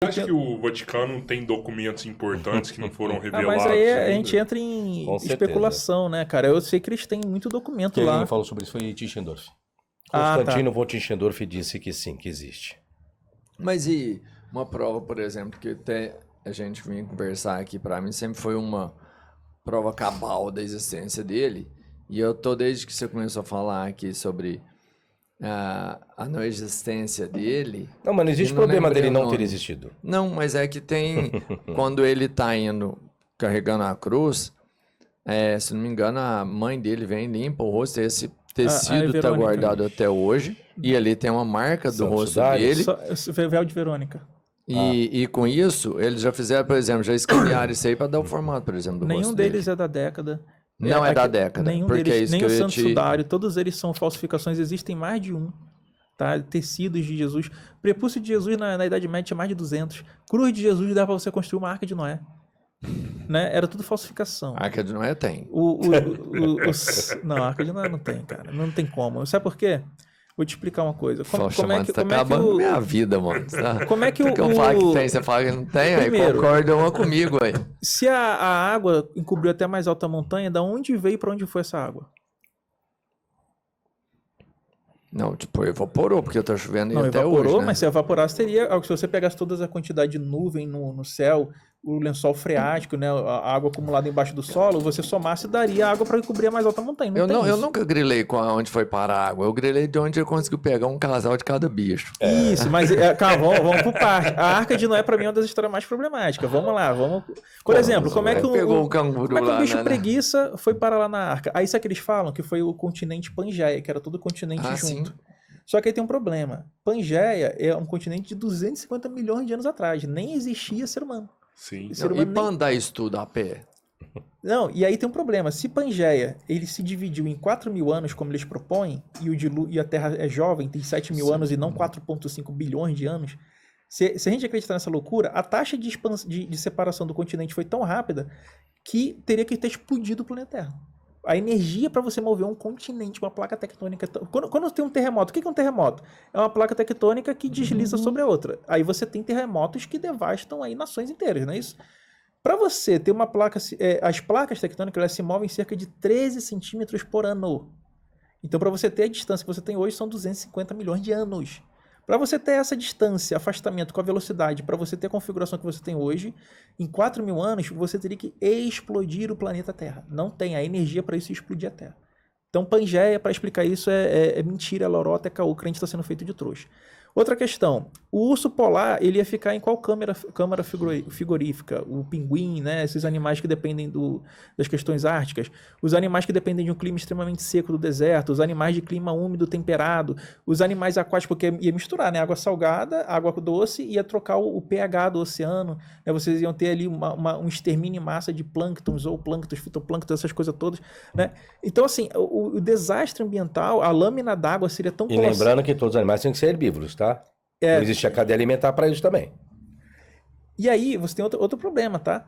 Acho que o Vaticano tem documentos importantes que não foram revelados. Mas aí a ainda. gente entra em Com certeza. especulação, né, cara? Eu sei que eles têm muito documento Quem lá. falou sobre isso foi Tischendorf. Ah, Constantino von Tischendorf disse que sim, que existe. Mas e uma prova, por exemplo, que até a gente vinha conversar aqui, pra mim sempre foi uma prova cabal da existência dele. E eu tô, desde que você começou a falar aqui sobre a não existência dele... Não, mas não existe eu não problema lembrei dele o não ter nome. existido. Não, mas é que tem... quando ele tá indo, carregando a cruz, se não me engano, a mãe dele vem, limpa o rosto, esse tecido tá Verônica. guardado até hoje, e ali tem uma marca do Santos rosto Dário. dele. Só véu de Verônica. E com isso, eles já fizeram, por exemplo, já escanearam isso aí para dar o formato, por exemplo, do Nenhum rosto deles dele. é da década. Não é da década, Nenhum porque deles, é isso nem que o eu ia Santo te... Sudário, todos eles são falsificações, existem mais de um. Tá? Tecidos de Jesus. Prepúcio de Jesus na Idade Média tinha mais de 200. Cruz de Jesus dá para você construir uma Arca de Noé. Né? Era tudo falsificação. A Arca de Noé tem. Não, a Arca de Noé não tem, cara. Não tem como. Sabe por quê? Vou te explicar uma coisa. Poxa, mano, você tá acabando com minha vida, mano. Como é que Porque eu falo que tem, você fala que não tem, Primeiro, aí concorda uma comigo aí. Se a água encobriu até a mais alta montanha, da onde veio e para onde foi essa água? Não, tipo, evaporou, porque tá chovendo Não, até evaporou, hoje, né? mas se evaporasse, teria. Se você pegasse toda a quantidade de nuvem no céu, o lençol freático, né, a água acumulada embaixo do solo, você somasse e daria água para cobrir a mais alta montanha. Eu nunca grilei com onde foi parar a água. Eu grilei de onde eu conseguiu pegar um casal de cada bicho. Isso, mas calma, vamos por parte. A Arca de Noé, para mim, é uma das histórias mais problemáticas. Vamos lá, vamos. Por exemplo, como é que pegou o canguru como é que lá, um bicho né? preguiça foi parar lá na Arca? Aí sabe que eles falam que foi o continente Pangeia, que era todo o continente junto. Sim. Só que aí tem um problema. Pangeia é um continente de 250 milhões de anos atrás. Nem existia ser humano. Sim. Ser E humano pra nem... andar isso tudo a pé? Não, e aí tem um problema. Se Pangeia ele se dividiu em 4 mil anos, como eles propõem, e a Terra é jovem, tem 7 mil anos e não 4,5 bilhões de anos, se a gente acreditar nessa loucura, a taxa de separação do continente foi tão rápida que teria que ter explodido o planeta Terra. A energia para você mover um continente, uma placa tectônica... Quando tem um terremoto, o que é um terremoto? É uma placa tectônica que desliza sobre a outra. Aí você tem terremotos que devastam aí nações inteiras, não é isso? Para você ter uma placa... as placas tectônicas elas se movem cerca de 13 centímetros por ano. Então, para você ter a distância que você tem hoje, são 250 milhões de anos. Para você ter essa distância, afastamento com a velocidade, para você ter a configuração que você tem hoje, em 4 mil anos, você teria que explodir o planeta Terra. Não tem a energia para isso explodir a Terra. Então, Pangeia, para explicar isso, é mentira, é lorota, é caô, o crente está sendo feito de trouxa. Outra questão, o urso polar, ele ia ficar em qual câmara frigorífica? O pinguim, né? Esses animais que dependem das questões árticas, os animais que dependem de um clima extremamente seco do deserto, os animais de clima úmido temperado, os animais aquáticos, porque ia misturar, né? Água salgada, água doce, ia trocar o pH do oceano, né? Vocês iam ter ali um extermínio em massa de plânctons, fitoplânctons, essas coisas todas, né? Então, assim, o desastre ambiental, a lâmina d'água seria tão E lembrando que todos os animais têm que ser herbívoros, tá? Não existe a cadeia alimentar para isso também. E aí, você tem outro problema, tá?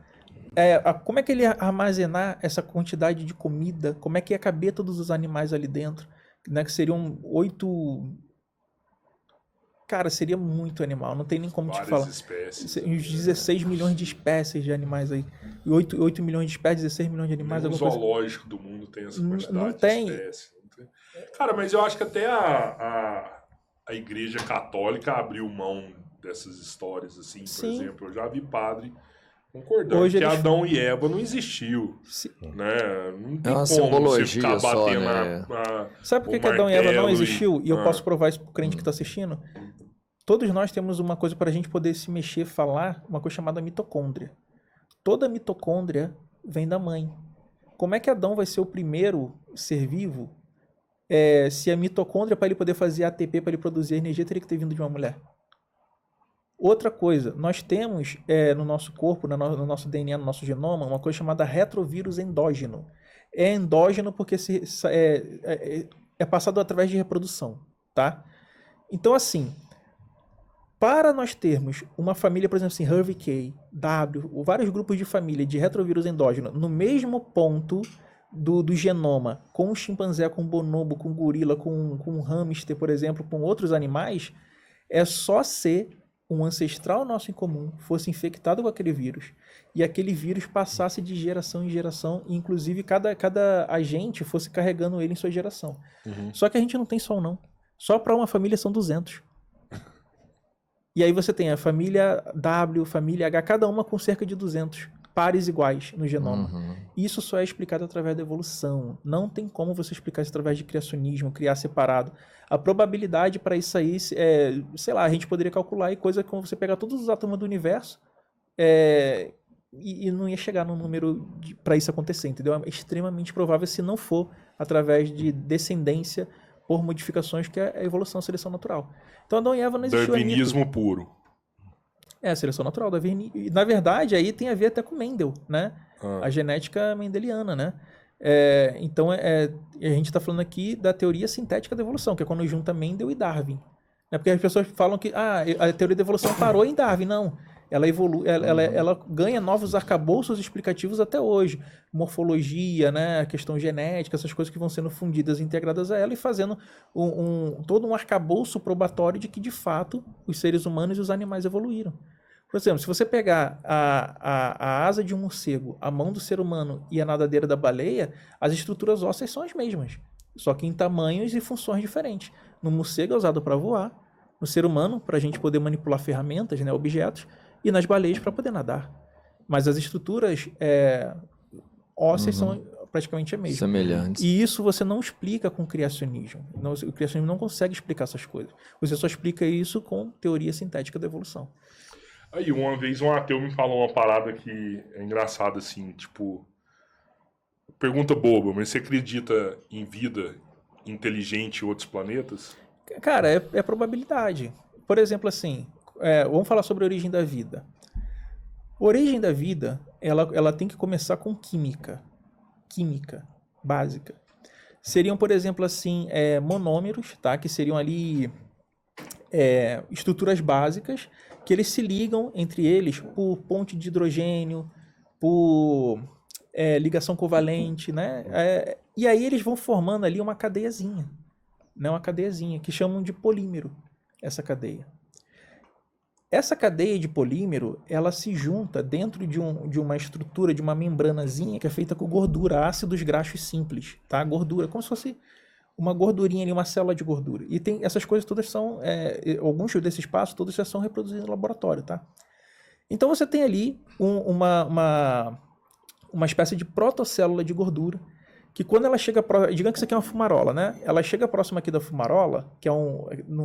Como é que ele ia armazenar essa quantidade de comida? Como é que ia caber todos os animais ali dentro? Né? Que seriam 8... Cara, seria muito animal, não tem nem como te falar. Espécies. Uns 16 milhões de espécies de animais aí. 8 milhões de espécies, 16 milhões de animais. O zoológico do mundo tem essa quantidade de espécies. Cara, mas eu acho que até a Igreja Católica abriu mão dessas histórias, assim, por exemplo. Eu já vi padre concordando que Adão e Eva não existiu. Né? Não tem como simbologia você ficar batendo Sabe por que Adão e Eva não existiu? E eu posso provar isso pro crente que está assistindo? Todos nós temos uma coisa para a gente poder se mexer, falar, uma coisa chamada mitocôndria. Toda mitocôndria vem da mãe. Como é que Adão vai ser o primeiro ser vivo se a mitocôndria, para ele poder fazer ATP, para ele produzir energia, teria que ter vindo de uma mulher? Outra coisa, nós temos no nosso corpo, no nosso DNA, no nosso genoma, uma coisa chamada retrovírus endógeno. É endógeno porque é passado através de reprodução, tá? Então, assim, para nós termos uma família, por exemplo, assim, Hervey K, W, vários grupos de família de retrovírus endógeno no mesmo ponto do genoma, com um chimpanzé, com um bonobo, com um gorila, com um hamster, por exemplo, com outros animais, é só ser um ancestral nosso em comum fosse infectado com aquele vírus e aquele vírus passasse de geração em geração e inclusive cada agente fosse carregando ele em sua geração. Só que a gente não tem só um não. Só para uma família são 200. E aí você tem a família W, família H, cada uma com cerca de 200 pares iguais no genoma. Isso só é explicado através da evolução. Não tem como você explicar isso através de criacionismo, criar separado. A probabilidade para isso aí, sei lá, a gente poderia calcular aí coisa como você pegar todos os átomos do universo e não ia chegar no número para isso acontecer, entendeu? É extremamente provável se não for através de descendência por modificações que é a evolução, a seleção natural. Então Adão e Eva não existiu. Darwinismo puro. É, a seleção natural. Na verdade, aí tem a ver até com Mendel, né? A genética mendeliana, né? Então, a gente está falando aqui da teoria sintética da evolução, que é quando junta Mendel e Darwin. Né? Porque as pessoas falam que a teoria da evolução parou em Darwin. Não. Ela evolui, ela ganha novos arcabouços explicativos até hoje. Morfologia, né? A questão genética, essas coisas que vão sendo fundidas e integradas a ela e fazendo todo um arcabouço probatório de que, de fato, os seres humanos e os animais evoluíram. Por exemplo, se você pegar a asa de um morcego, a mão do ser humano e a nadadeira da baleia, as estruturas ósseas são as mesmas, só que em tamanhos e funções diferentes. No morcego é usado para voar, no ser humano, para a gente poder manipular ferramentas, né, objetos, e nas baleias para poder nadar. Mas as estruturas ósseas são praticamente a mesma. Semelhantes. E isso você não explica com criacionismo. O criacionismo não consegue explicar essas coisas. Você só explica isso com teoria sintética da evolução. Aí, uma vez um ateu me falou uma parada que é engraçada, assim, tipo... Pergunta boba, mas você acredita em vida inteligente em outros planetas? Cara, é probabilidade. Por exemplo, assim, vamos falar sobre a origem da vida. A origem da vida, ela tem que começar com química. Química básica. Seriam, por exemplo, assim, monômeros, tá? Que seriam ali estruturas básicas que eles se ligam entre eles por ponte de hidrogênio, por ligação covalente, né? E aí eles vão formando ali uma cadeiazinha, né? Uma cadeiazinha que chamam de polímero, essa cadeia. Essa cadeia de polímero, ela se junta dentro de uma estrutura, de uma membranazinha que é feita com gordura, ácidos graxos simples, tá? Gordura, como se fosse uma gordurinha ali, uma célula de gordura. E tem essas coisas todas são, alguns desses passos todos já são reproduzidos no laboratório, tá? Então você tem ali uma espécie de protocélula de gordura, que quando ela chega, digamos que isso aqui é uma fumarola, né? Ela chega próxima aqui da fumarola, que é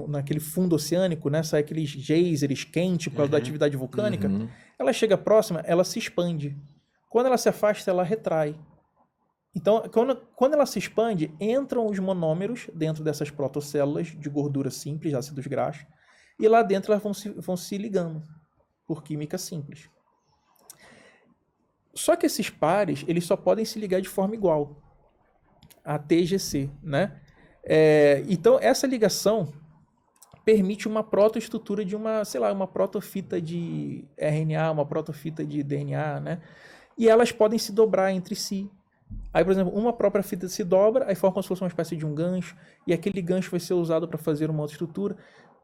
naquele fundo oceânico, né? Sai aqueles geysers quentes por causa da atividade vulcânica. Ela chega próxima, ela se expande. Quando ela se afasta, ela retrai. Então, quando ela se expande, entram os monômeros dentro dessas protocélulas de gordura simples, ácidos graxos, e lá dentro elas vão se ligando por química simples. Só que esses pares, eles só podem se ligar de forma igual, a TGC, né? Então, essa ligação permite uma protoestrutura de uma protofita de RNA, uma protofita de DNA, né? E elas podem se dobrar entre si. Aí, por exemplo, uma própria fita se dobra, aí forma como se fosse uma espécie de um gancho, e aquele gancho vai ser usado para fazer uma outra estrutura.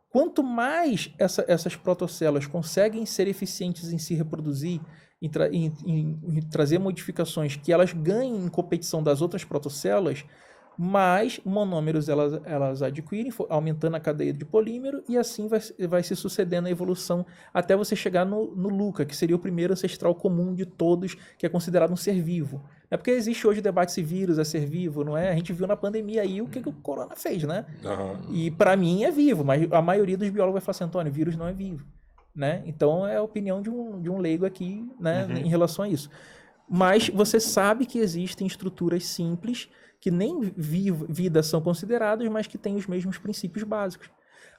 Quanto mais essas protocélulas conseguem ser eficientes em se reproduzir, em trazer modificações que elas ganhem em competição das outras protocélulas, mais monômeros elas adquirem, aumentando a cadeia de polímero, e assim vai se sucedendo a evolução até você chegar no Luca, que seria o primeiro ancestral comum de todos, que é considerado um ser vivo. É porque existe hoje o debate se vírus é ser vivo, não é? A gente viu na pandemia aí o que o corona fez, né? E para mim é vivo, mas a maioria dos biólogos vai falar assim, Antônio, vírus não é vivo, né? Então é a opinião de um leigo aqui, né, em relação a isso. Mas você sabe que existem estruturas simples que nem vidas são consideradas, mas que têm os mesmos princípios básicos.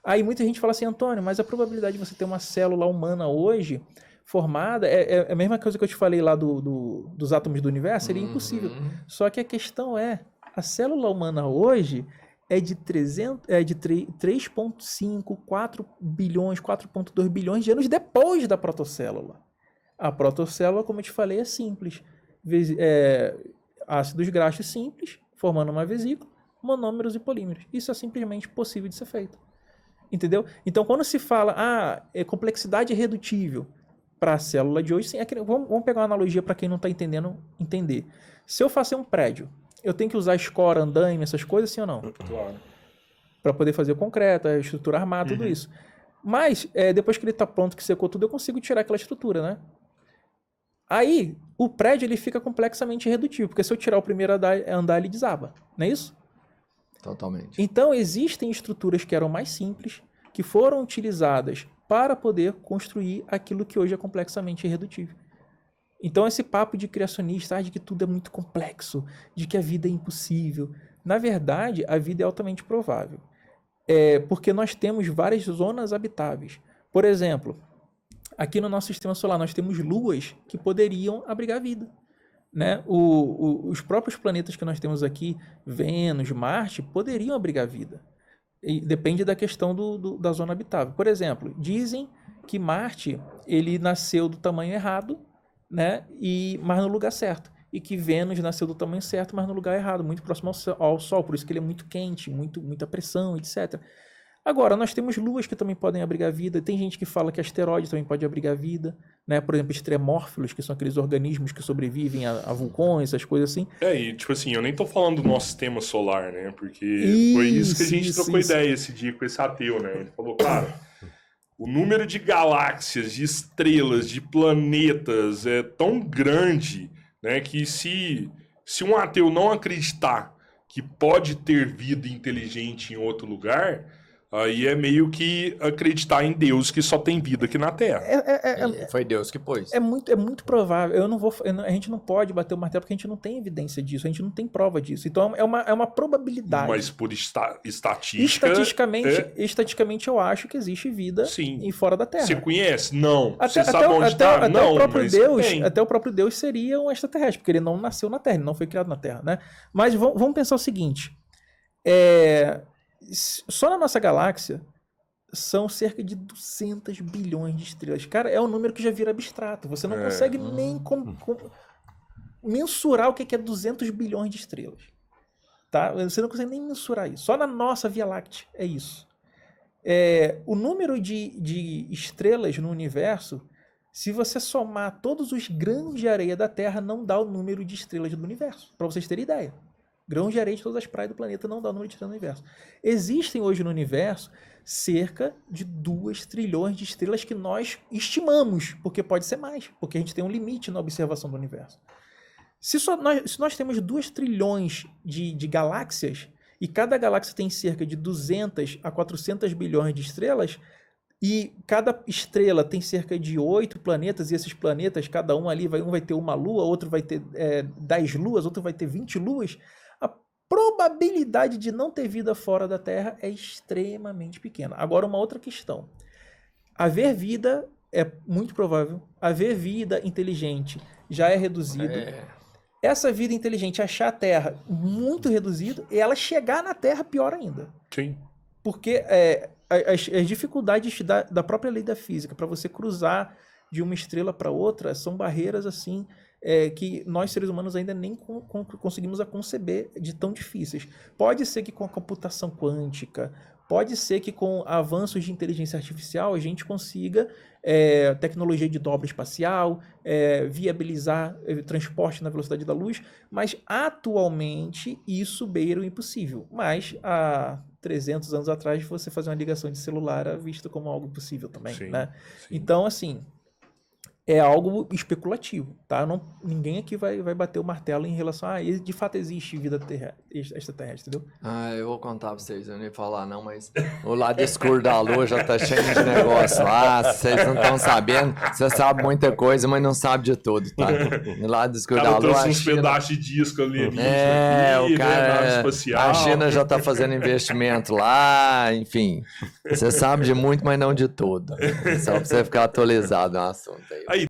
Aí muita gente fala assim, Antônio, mas a probabilidade de você ter uma célula humana hoje formada é a mesma coisa que eu te falei lá dos átomos do universo, seria impossível. Só que a questão a célula humana hoje é de 3,5, 4 bilhões, 4,2 bilhões de anos depois da protocélula. A protocélula, como eu te falei, é simples. Ácidos graxos simples, formando uma vesícula, monômeros e polímeros. Isso é simplesmente possível de ser feito. Entendeu? Então, quando se fala, complexidade redutível para a célula de hoje, sim, vamos pegar uma analogia para quem não está entendendo entender. Se eu fazer um prédio, eu tenho que usar escora, andaime, essas coisas, sim ou não? Claro. Para poder fazer o concreto, a estrutura armada, tudo isso. Mas, depois que ele está pronto, que secou tudo, eu consigo tirar aquela estrutura, né? Aí, o prédio ele fica complexamente redutível, porque se eu tirar o primeiro andar, ele desaba, não é isso? Totalmente. Então, existem estruturas que eram mais simples, que foram utilizadas para poder construir aquilo que hoje é complexamente irredutível. Então, esse papo de criacionista, de que tudo é muito complexo, de que a vida é impossível. Na verdade, a vida é altamente provável. Porque nós temos várias zonas habitáveis. Por exemplo, aqui no nosso sistema solar, nós temos luas que poderiam abrigar vida. Né? Os próprios planetas que nós temos aqui, Vênus, Marte, poderiam abrigar vida. E depende da questão da zona habitável. Por exemplo, dizem que Marte ele nasceu do tamanho errado, né? Mas no lugar certo. E que Vênus nasceu do tamanho certo, mas no lugar errado, muito próximo ao Sol. Por isso que ele é muito quente, muita pressão, etc. Agora, nós temos luas que também podem abrigar vida. Tem gente que fala que asteroide também pode abrigar vida, né? Por exemplo, extremófilos, que são aqueles organismos que sobrevivem a vulcões, essas coisas assim. E tipo assim, eu nem tô falando do nosso sistema solar, né? Porque foi isso que a gente trocou ideia esse dia com esse ateu, né? Ele falou, cara, o número de galáxias, de estrelas, de planetas é tão grande, né? Que se um ateu não acreditar que pode ter vida inteligente em outro lugar... Aí é meio que acreditar em Deus que só tem vida aqui na Terra. Foi Deus que pôs. É muito provável. A gente não pode bater o martelo porque a gente não tem evidência disso, a gente não tem prova disso. Então é uma probabilidade. Mas por estatística... Estatisticamente eu acho que existe vida em fora da Terra. Você conhece? Não. Você sabe onde está? Não, até o próprio Deus seria um extraterrestre, porque ele não nasceu na Terra, ele não foi criado na Terra, né? Mas vamos pensar o seguinte. Só na nossa galáxia são cerca de 200 bilhões de estrelas. Cara, é um número que já vira abstrato. Você não consegue nem mensurar o que é 200 bilhões de estrelas. Tá? Você não consegue nem mensurar isso. Só na nossa Via Láctea é isso. O número de estrelas no universo, se você somar todos os grãos de areia da Terra, não dá o número de estrelas do universo. Para vocês terem ideia. Grãos de areia de todas as praias do planeta não dá o número de estrelas no universo. Existem hoje no universo cerca de 2 trilhões de estrelas que nós estimamos, porque pode ser mais, porque a gente tem um limite na observação do universo. Se nós temos 2 trilhões de galáxias, e cada galáxia tem cerca de 200 a 400 bilhões de estrelas, e cada estrela tem cerca de 8 planetas, e esses planetas, cada um ali, um vai ter uma lua, outro vai ter 10 luas, outro vai ter 20 luas, a probabilidade de não ter vida fora da Terra é extremamente pequena. Agora, uma outra questão. Haver vida é muito provável. Haver vida inteligente já é reduzido. Essa vida inteligente achar a Terra muito reduzida e ela chegar na Terra pior ainda. Sim. Porque as dificuldades da própria lei da física para você cruzar de uma estrela para outra são barreiras assim que nós seres humanos ainda nem conseguimos a conceber de tão difíceis. Pode ser que com a computação quântica, pode ser que com avanços de inteligência artificial a gente consiga tecnologia de dobra espacial, viabilizar transporte na velocidade da luz, mas atualmente isso beira o impossível. Mas há 300 anos atrás você fazer uma ligação de celular era visto como algo possível também, né? Sim. Então, assim, é algo especulativo, tá? Ninguém aqui vai bater o martelo em relação a de fato existe vida extraterrestre, entendeu? Eu vou contar pra vocês, eu não ia falar não, mas o lado escuro da lua já tá cheio de negócio lá, vocês não estão sabendo, você sabe muita coisa, mas não sabe de tudo, tá? O lado escuro da lua... trouxe uns pedaços de disco ali, o cara, a China já tá fazendo investimento lá, enfim, você sabe de muito, mas não de tudo, só pra você ficar atualizado no assunto aí.